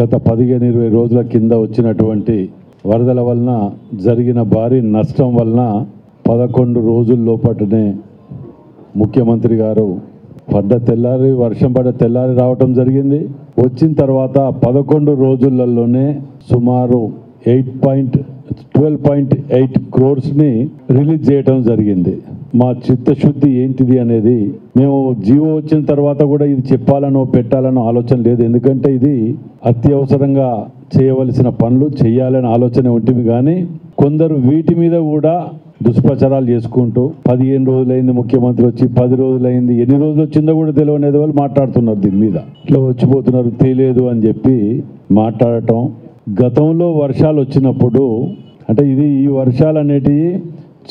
గత 15-20 రోజుల కింద వచ్చినటువంటి వరదల వలన జరిగిన భారీ నష్టం వలన 11 రోజుల లోపటనే ముఖ్యమంత్రి గారు వర్షం పడ్డ తెల్లారి రావటం జరిగింది. వచ్చిన తర్వాత 11 రోజులలోనే సుమారు 12.8 క్రోర్స్ని రిలీజ్ చేయడం జరిగింది. మా చిత్తశుద్ధి ఏంటిది అనేది మేము జీవో వచ్చిన తర్వాత కూడా ఇది చెప్పాలనో పెట్టాలనో ఆలోచన లేదు. ఎందుకంటే ఇది అత్యవసరంగా చేయవలసిన పనులు చేయాలనే ఆలోచన ఉంటుంది. కానీ కొందరు వీటి మీద కూడా దుష్ప్రచారాలు చేసుకుంటూ 15 రోజులైంది ముఖ్యమంత్రి వచ్చి, 10 రోజులైంది, ఎన్ని రోజులు వచ్చిందో కూడా తెలియనేది వాళ్ళు మాట్లాడుతున్నారు. దీని మీద ఇట్లా వచ్చిపోతున్నారు తెలియదు అని చెప్పి మాట్లాడటం. గతంలో వర్షాలు వచ్చినప్పుడు అంటే ఈ వర్షాలు అనేటివి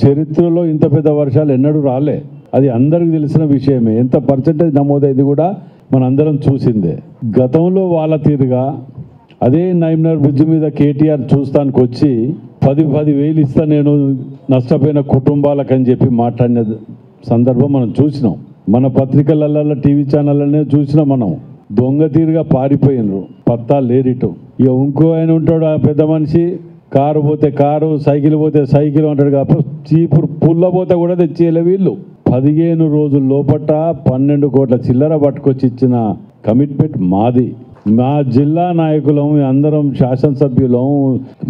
చరిత్రలో ఇంత పెద్ద వర్షాలు ఎన్నడూ రాలే. అది అందరికి తెలిసిన విషయమే. ఎంత పర్సెంటేజ్ నమోదైంది కూడా మన అందరం చూసిందే. గతంలో వాళ్ళ తీరుగా అదే నైమ్నర్ బ్రిడ్జ్ మీద కేటీఆర్ చూస్తానికి వచ్చి 10,000 ఇస్తా నేను నష్టపోయిన కుటుంబాలకు అని చెప్పి మాట్లాడిన సందర్భం మనం చూసినాం. మన పత్రికలలో టీవీ ఛానళ్ళనే చూసినాం. మనం దొంగ తీరుగా పారిపోయినరు, పత్తా లేరిటు. ఇక ఇంకో ఆయన ఉంటాడు, ఆ పెద్ద మనిషి, కారు పోతే కారు, సైకిల్ పోతే సైకిల్ అంటాడు. కాబట్టి చీపురు పుల్ల పోతే కూడా తెచ్చేయలే వీళ్ళు. 15 రోజుల లోపట 12 కోట్ల చిల్లర పట్టుకొచ్చి ఇచ్చిన కమిట్మెంట్ మాది. మా జిల్లా నాయకులం, అందరం శాసనసభ్యులం,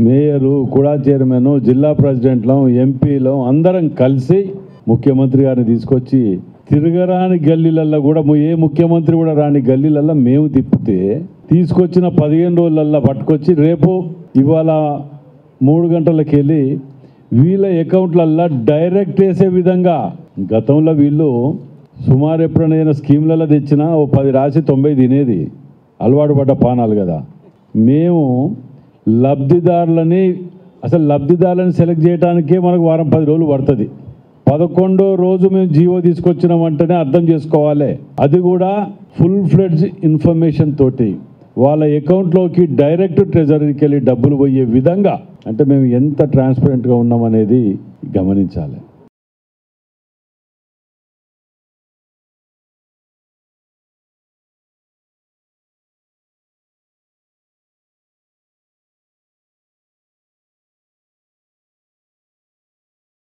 మేయరు, కూడా చైర్మన్, జిల్లా ప్రెసిడెంట్లం, ఎంపీలం అందరం కలిసి ముఖ్యమంత్రి గారిని తీసుకొచ్చి తిరగరాని గల్లీలల్లో కూడా ఏ ముఖ్యమంత్రి కూడా రాని గల్లీలల్లో మేము తిప్పితే తీసుకొచ్చిన 15 రోజులల్లో పట్టుకొచ్చి రేపు ఇవాళ 3 గంటలకు వెళ్ళి వీళ్ళ అకౌంట్లల్లో డైరెక్ట్ వేసే విధంగా. గతంలో వీళ్ళు సుమారు ఎప్పుడైనా స్కీమ్లలో తెచ్చినా 10 రాసి 90 తినేది అలవాటు పడ్డ పానాలు కదా. మేము లబ్ధిదారులని సెలెక్ట్ చేయడానికే మనకు వారం 10 రోజులు పడుతుంది. 11వ రోజు మేము జీవో తీసుకొచ్చినామంటేనే అర్థం చేసుకోవాలి. అది కూడా ఫుల్ ఫ్లెడ్జ్ ఇన్ఫర్మేషన్ తోటి వాళ్ళ అకౌంట్లోకి డైరెక్ట్ ట్రెజరీకి వెళ్ళి డబ్బులు పోయే విధంగా. అంటే మేము ఎంత ట్రాన్స్పరెంట్గా ఉన్నామనేది గమనించాలి.